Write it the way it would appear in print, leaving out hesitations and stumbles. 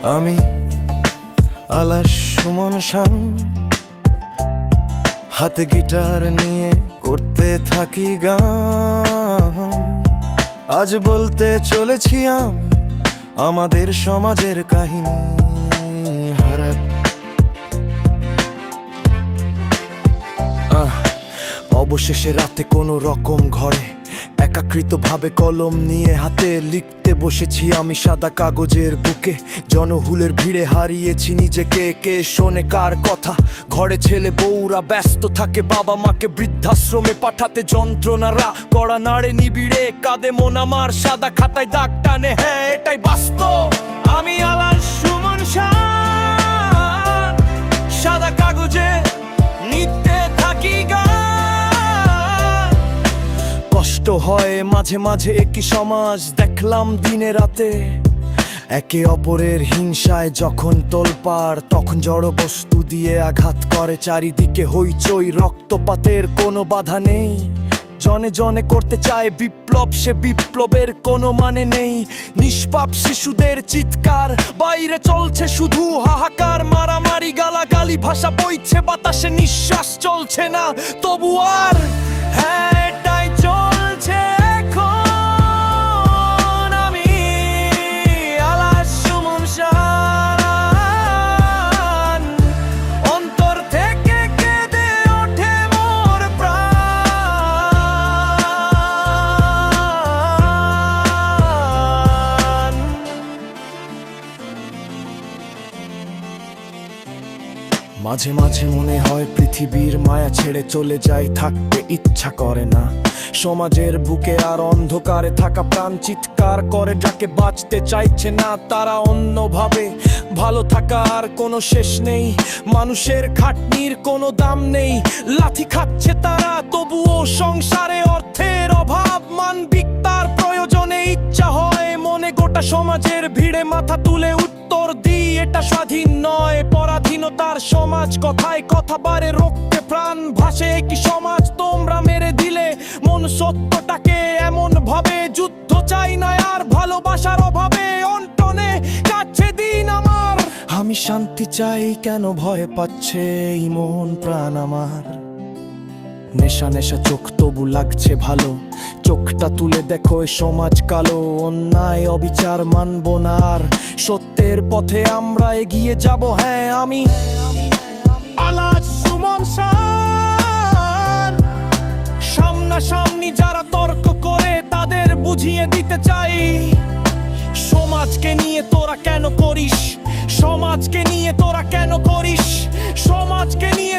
আমি আলাস সুমন শান, হাতে গিটার নিয়ে করতে থাকি গান। আজ বলতে চলেছি আমি আমাদের সমাজের কাহিনী। অবশেষে রাতে কোনো রকম ঘরে একাকৃতভাবে কলম নিয়ে হাতে লিখতে বসেছি আমি সাদা কাগজের বুকে। জনহুলের ভিড়ে হারিয়েছি নিজেকে, কে শোনে কার কথা? ঘরে ছেলে বউরা ব্যস্ত থাকে, বাবা মাকে বৃদ্ধাশ্রমে পাঠাতে যন্ত্রণারা কড়া নাড়ে নিবিড়ে কাঁদে মন আমার, সাদা খাতায় দাগ টানে, হ্যাঁ এটাই বাস্তব। আমি আলাস সুমন শান, সাদা কাগজে নিতে থাকি গান। কষ্ট হয় মাঝে মাঝে একই সমাজ দেখলাম দিনে রাতে, একে অপরের হিংসায় যখন তোলপাড়, তখন জড় বস্তু দিয়ে আঘাত করে চারিদিকে হইচই, রক্তপাতের কোনো বাধা নেই। জনে জনে করতে চায় বিপ্লব, সে বিপ্লবের কোনো মানে নেই। নিষ্পাপ শিশুদের চিৎকার, বাইরে চলছে শুধু হাহাকার, মারামারি গালাগালি, ভাষা বইছে বাতাসে, নিঃশ্বাস চলছে না তবু আর। হ্যাঁ এটাই চলছে এখন। আমি আলাস সুমন শান, অন্তর থেকে কেঁদে ওঠে মোর প্রাণ। মাঝে মাঝে মনে হয় পৃথিবীর মায়া ছেড়ে চলে যাই, থাকতে ইচ্ছা করে না। সমাজের বুকে আর অন্ধকারে থাকা প্রাণ চিৎকার করে, যাকে বাঁচতে চাইছে না তারা অন্যভাবে। ভালো থাকার কোনো শেষ নেই, মানুষের খাটনির কোনো দাম নেই। লাথি খাচ্ছে তারা তবুও সংসারে অর্থের অভাব, মানবিকতার প্রয়োজনে ইচ্ছা হয় মনে গোটা সমাজের ভিড়ে মাথা তুলে উত্তর দিই, এটা স্বাধীন নয় পরাধীনতার সমাজ। কথায় কথা বারে রক্তে প্রাণ ভাসে কি সমাজ তোমরা মেরে দিলে মন সত্যটাকে এমন ভাবে। যুদ্ধ চাই না আর ভালোবাসার অভাবে অন্টনে কাছে দিন আমার। আমি শান্তি চাই কেন ভয় পাচ্ছে এই মন প্রাণ আমার। নেশা নেশা চোখ তবু লাগছে ভালো, চোখটা তুলে দেখো এ সমাজ কালো। অন্যায় অবিচার মানবো না আর, সত্যের পথে আমরা এগিয়ে যাব। হ্যাঁ আমি আলাস সুমন শান, সামনাসামনি যারা তর্ক করে তাদের বুঝিয়ে দিতে চাই, সমাজকে নিয়ে তোরা কেন করিস, সমাজকে নিয়ে তোরা কেন করিস, সমাজকে নিয়ে